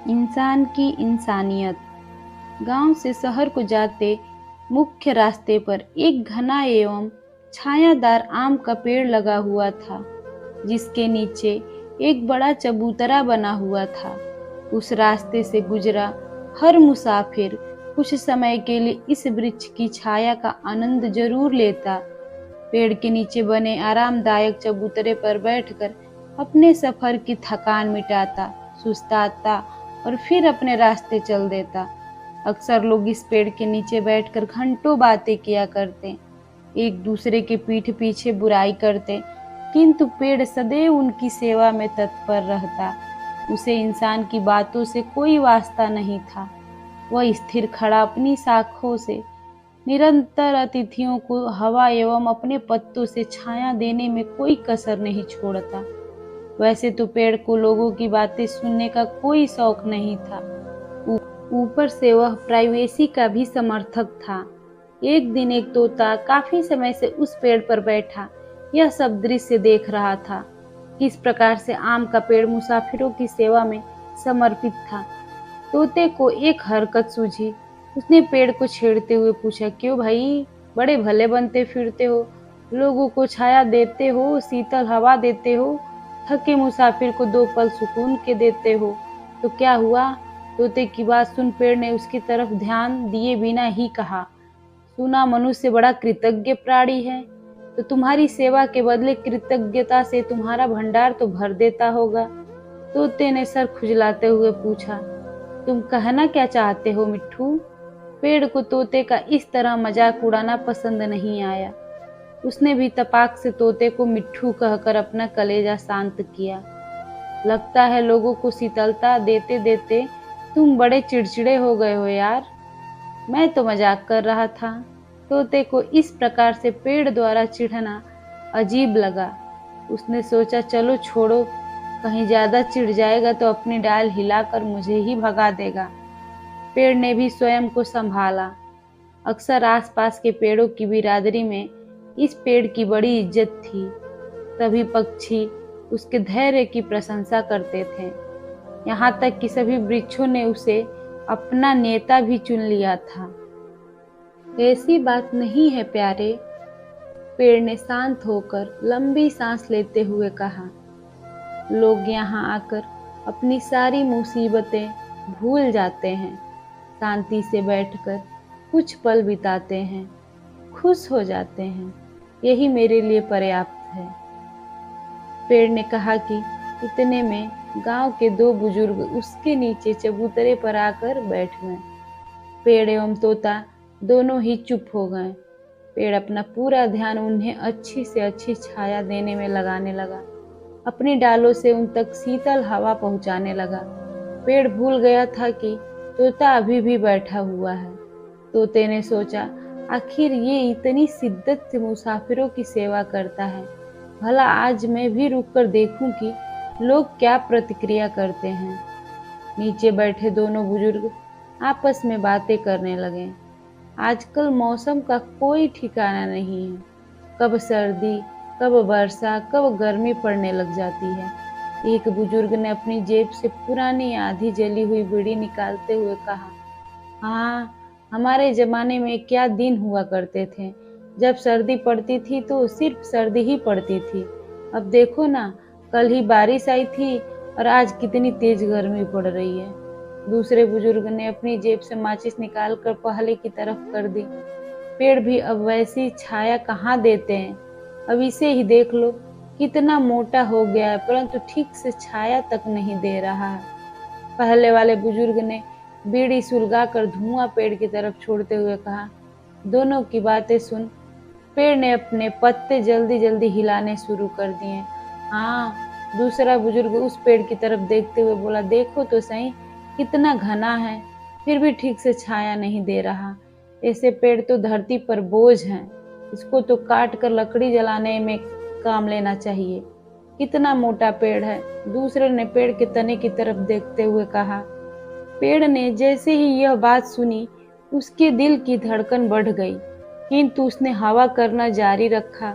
इंसान की इंसानियत। गांव से शहर को जाते मुख्य रास्ते पर एक घना एवं छायादार आम का पेड़ लगा हुआ था, जिसके नीचे एक बड़ा चबूतरा बना हुआ था। उस रास्ते से गुजरा हर मुसाफिर कुछ समय के लिए इस वृक्ष की छाया का आनंद जरूर लेता। पेड़ के नीचे बने आरामदायक चबूतरे पर बैठकर अपने सफर की थकान मिटाता, सुस्ताता और फिर अपने रास्ते चल देता। अक्सर लोग इस पेड़ के नीचे बैठकर घंटों बातें किया करते, एक दूसरे के पीठ पीछे बुराई करते, किंतु पेड़ सदैव उनकी सेवा में तत्पर रहता। उसे इंसान की बातों से कोई वास्ता नहीं था। वह स्थिर खड़ा अपनी शाखों से निरंतर अतिथियों को हवा एवं अपने पत्तों से छाया देने में कोई कसर नहीं छोड़ता। वैसे तो पेड़ को लोगों की बातें सुनने का कोई शौक नहीं था, ऊपर से वह प्राइवेसी का भी समर्थक था। एक दिन एक तोता काफी समय से उस पेड़ पर बैठा यह सब दृश्य देख रहा था। किस प्रकार से आम का पेड़ मुसाफिरों की सेवा में समर्पित था। तोते को एक हरकत सूझी। उसने पेड़ को छेड़ते हुए पूछा, क्यों भाई, बड़े भले बनते फिरते हो, लोगों को छाया देते हो, शीतल हवा देते हो, थके मुसाफिर को दो पल सुकून के देते हो, तो क्या हुआ? तोते की बात सुन पेड़ ने उसकी तरफ ध्यान दिए बिना ही कहा, सुना मनुष्य बड़ा कृतज्ञ प्राणी है, तो तुम्हारी सेवा के बदले कृतज्ञता से तुम्हारा भंडार तो भर देता होगा। तोते ने सर खुजलाते हुए पूछा, तुम कहना क्या चाहते हो मिट्ठू? पेड़ को तोते का इस तरह मजाक उड़ाना पसंद नहीं आया। उसने भी तपाक से तोते को मिट्ठू कहकर अपना कलेजा शांत किया। लगता है लोगों को शीतलता देते देते तुम बड़े चिड़चिड़े हो गए हो यार। मैं तो मजाक कर रहा था। तोते को इस प्रकार से पेड़ द्वारा चिढ़ना अजीब लगा। उसने सोचा, चलो छोड़ो, कहीं ज्यादा चिढ़ जाएगा तो अपनी डाल हिलाकर मुझे ही भगा देगा। पेड़ ने भी स्वयं को संभाला। अक्सर आसपास के पेड़ों की बिरादरी में इस पेड़ की बड़ी इज्जत थी। सभी पक्षी उसके धैर्य की प्रशंसा करते थे। यहाँ तक कि सभी वृक्षों ने उसे अपना नेता भी चुन लिया था। ऐसी बात नहीं है प्यारे, पेड़ ने शांत होकर लंबी सांस लेते हुए कहा। लोग यहाँ आकर अपनी सारी मुसीबतें भूल जाते हैं, शांति से बैठकर कुछ पल बिताते हैं, खुश हो जाते हैं, यही मेरे लिए पर्याप्त है। पेड़ ने कहा कि इतने में गांव के दो बुजुर्ग उसके नीचे चबूतरे पर आकर बैठ गए। पेड़ एवं तोता दोनों ही चुप हो गए। पेड़ अपना पूरा ध्यान उन्हें अच्छी से अच्छी छाया देने में लगाने लगा, अपनी डालों से उन तक शीतल हवा पहुंचाने लगा। पेड़ भूल गया था कि तोता अभी भी बैठा हुआ है। तोते ने सोचा, आखिर ये इतनी शिद्दत से मुसाफिरों की सेवा करता है, भला आज मैं भी रुककर देखूं कि लोग क्या प्रतिक्रिया करते हैं। नीचे बैठे दोनों बुजुर्ग आपस में बातें करने लगे। आजकल मौसम का कोई ठिकाना नहीं है, कब सर्दी, कब वर्षा, कब गर्मी पड़ने लग जाती है। एक बुजुर्ग ने अपनी जेब से पुरानी आधी जली हुई बीड़ी निकालते हुए कहा, हाँ, हमारे जमाने में क्या दिन हुआ करते थे। जब सर्दी पड़ती थी तो सिर्फ सर्दी ही पड़ती थी। अब देखो ना, कल ही बारिश आई थी और आज कितनी तेज गर्मी पड़ रही है। दूसरे बुजुर्ग ने अपनी जेब से माचिस निकालकर पहले की तरफ कर दी। पेड़ भी अब वैसी छाया कहाँ देते हैं। अब इसे ही देख लो, कितना मोटा हो गया है, परंतु ठीक से छाया तक नहीं दे रहा है। पहले वाले बुजुर्ग ने बीड़ी सुलगाकर धुआं पेड़ की तरफ छोड़ते हुए कहा। दोनों की बातें सुन पेड़ ने अपने पत्ते जल्दी जल्दी हिलाने शुरू कर दिए। हाँ, दूसरा बुजुर्ग उस पेड़ की तरफ देखते हुए बोला, देखो तो सही, कितना घना है, फिर भी ठीक से छाया नहीं दे रहा। ऐसे पेड़ तो धरती पर बोझ हैं, इसको तो काट कर लकड़ी जलाने में काम लेना चाहिए। कितना मोटा पेड़ है। दूसरे ने पेड़ के तने की तरफ देखते हुए कहा। पेड़ ने जैसे ही यह बात सुनी, उसके दिल की धड़कन बढ़ गई, किंतु उसने हवा करना जारी रखा।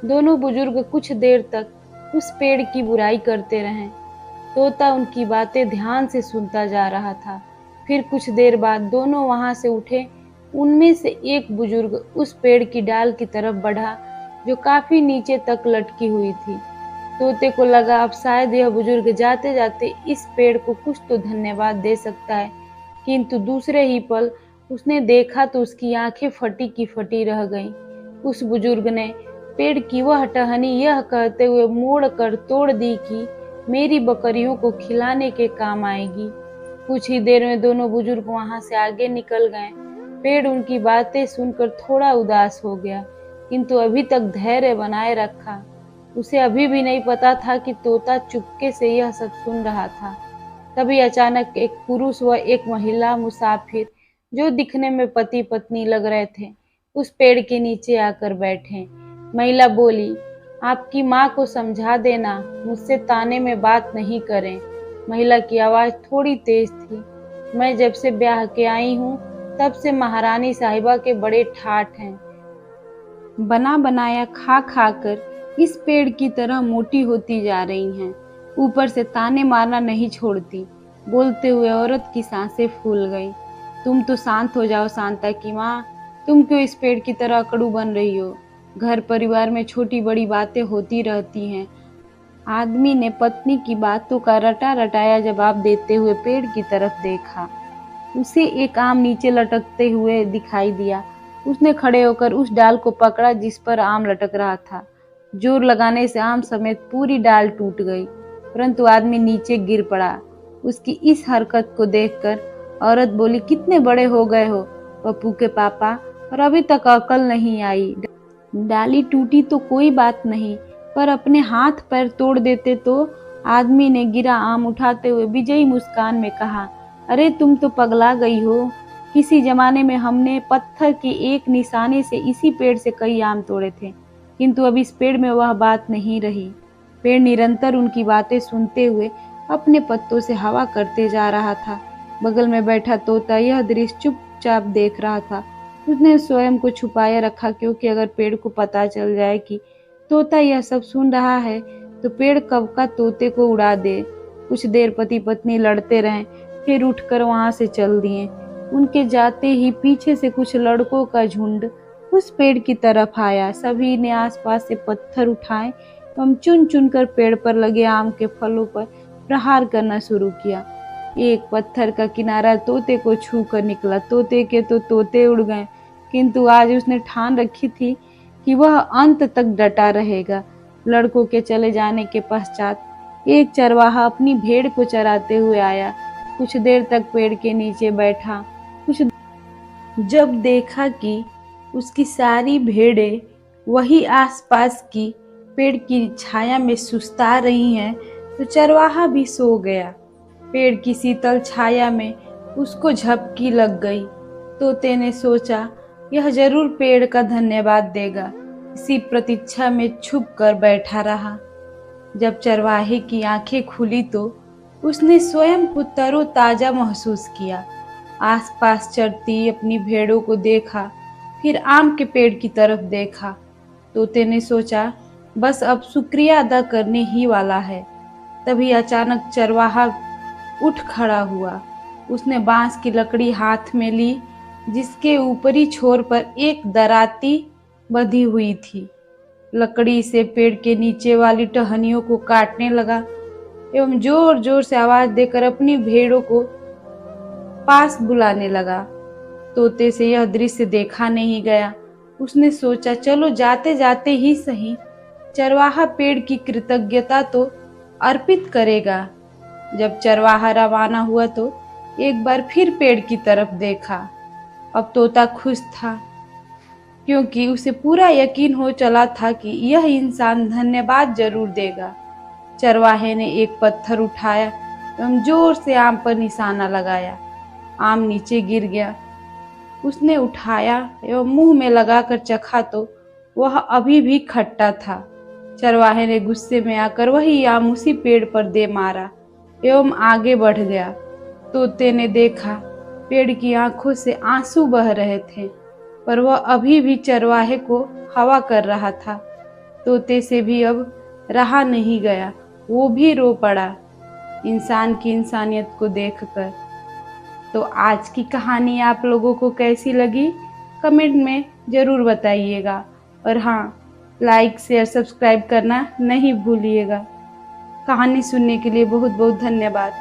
दोनों बुजुर्ग कुछ देर तक उस पेड़ की बुराई करते रहे। तोता उनकी बातें ध्यान से सुनता जा रहा था। फिर कुछ देर बाद दोनों वहां से उठे। उनमें से एक बुजुर्ग उस पेड़ की डाल की तरफ बढ़ा जो काफी नीचे तक लटकी हुई थी। तोते को लगा अब शायद यह बुजुर्ग जाते जाते इस पेड़ को कुछ तो धन्यवाद दे सकता है, किंतु दूसरे ही पल उसने देखा तो उसकी आंखें फटी की फटी रह गईं। उस बुजुर्ग ने पेड़ की वह टहनी यह कहते हुए मोड़ कर तोड़ दी कि मेरी बकरियों को खिलाने के काम आएगी। कुछ ही देर में दोनों बुजुर्ग वहां से आगे निकल गए। पेड़ उनकी बातें सुनकर थोड़ा उदास हो गया, किंतु अभी तक धैर्य बनाए रखा। उसे अभी भी नहीं पता था कि तोता चुपके से यह सब सुन रहा था। तभी अचानक एक पुरुष व एक महिला मुसाफिर, जो दिखने में पति पत्नी लग रहे थे, उस पेड़ के नीचे आकर बैठे। महिला बोली, आपकी माँ को समझा देना, मुझसे ताने में बात नहीं करें। महिला की आवाज थोड़ी तेज थी। मैं जब से ब्याह के आई हूँ तब से महारानी साहिबा के बड़े ठाठ हैं। बना बनाया खा खा कर इस पेड़ की तरह मोटी होती जा रही हैं, ऊपर से ताने मारना नहीं छोड़ती। बोलते हुए औरत की सांसें फूल गई। तुम तो शांत हो जाओ शांता की माँ, तुम क्यों इस पेड़ की तरह अकड़ू बन रही हो? घर परिवार में छोटी बड़ी बातें होती रहती हैं। आदमी ने पत्नी की बातों का रटा रटाया जवाब देते हुए पेड़ की तरफ देखा। उसे एक आम नीचे लटकते हुए दिखाई दिया। उसने खड़े होकर उस डाल को पकड़ा जिस पर आम लटक रहा था। जोर लगाने से आम समेत पूरी डाल टूट गई, परंतु आदमी नीचे गिर पड़ा। उसकी इस हरकत को देखकर औरत बोली, कितने बड़े हो गए हो पप्पू के पापा, और अभी तक अकल नहीं आई। डाली टूटी तो कोई बात नहीं, पर अपने हाथ पैर तोड़ देते तो। आदमी ने गिरा आम उठाते हुए विजयी मुस्कान में कहा, अरे तुम तो पगला गई हो। किसी जमाने में हमने पत्थर के एक निशाने से इसी पेड़ से कई आम तोड़े थे, किंतु अब इस पेड़ में वह बात नहीं रही। पेड़ निरंतर उनकी बातें सुनते हुए अपने पत्तों से हवा करते जा रहा था। बगल में बैठा तोता यह दृश्य चुपचाप देख रहा था। उसने स्वयं को छुपाए रखा, क्योंकि अगर पेड़ को पता चल जाए कि तोता यह सब सुन रहा है तो पेड़ कब का तोते को उड़ा दे। कुछ देर पति पत्नी लड़ते रहे, फिर उठकर वहां से चल दिए। उनके जाते ही पीछे से कुछ लड़कों का झुंड उस पेड़ की तरफ आया। सभी ने आसपास से पत्थर उठाए एवं चुन चुन कर पेड़ पर लगे आम के फलों पर प्रहार करना शुरू किया। एक पत्थर का किनारा तोते को छू कर निकला। तोते के तो तोते उड़ गए, किंतु आज उसने ठान रखी थी कि वह अंत तक डटा रहेगा। लड़कों के चले जाने के पश्चात एक चरवाहा अपनी भेड़ को चराते हुए आया। कुछ देर तक पेड़ के नीचे बैठा। जब देखा कि उसकी सारी भेड़ें वही आसपास की पेड़ की छाया में सुस्ता रही हैं, तो चरवाहा भी सो गया। पेड़ की शीतल छाया में उसको झपकी लग गई। तोते ने सोचा, यह जरूर पेड़ का धन्यवाद देगा। इसी प्रतीक्षा में छुप कर बैठा रहा। जब चरवाहे की आंखें खुली तो उसने स्वयं को तरोताजा महसूस किया। आसपास चरती अपनी भेड़ों को देखा, फिर आम के पेड़ की तरफ देखा। तोते ने सोचा, बस अब शुक्रिया अदा करने ही वाला है। तभी अचानक चरवाहा उठ खड़ा हुआ। उसने बांस की लकड़ी हाथ में ली, जिसके ऊपरी छोर पर एक दराती बंधी हुई थी। लकड़ी से पेड़ के नीचे वाली टहनियों को काटने लगा एवं जोर जोर से आवाज देकर अपनी भेड़ों को पास बुलाने लगा। तोते से यह दृश्य देखा नहीं गया। उसने सोचा, चलो जाते जाते ही सही चरवाहा पेड़ की कृतज्ञता तो अर्पित करेगा। जब चरवाहा रवाना हुआ तो एक बार फिर पेड़ की तरफ देखा। अब तोता खुश था, क्योंकि उसे पूरा यकीन हो चला था कि यह इंसान धन्यवाद जरूर देगा। चरवाहे ने एक पत्थर उठाया एवं जोर से आम पर निशाना लगाया। आम नीचे गिर गया। उसने उठाया एवं मुंह में लगाकर चखा तो वह अभी भी खट्टा था। चरवाहे ने गुस्से में आकर वही आम उसी पेड़ पर दे मारा एवं आगे बढ़ गया। तोते ने देखा, पेड़ की आंखों से आंसू बह रहे थे, पर वह अभी भी चरवाहे को हवा कर रहा था। तोते से भी अब रहा नहीं गया, वो भी रो पड़ा। इंसान की इंसानियत को देखकर। तो आज की कहानी आप लोगों को कैसी लगी कमेंट में ज़रूर बताइएगा। और हाँ, लाइक शेयर सब्सक्राइब करना नहीं भूलिएगा। कहानी सुनने के लिए बहुत बहुत धन्यवाद।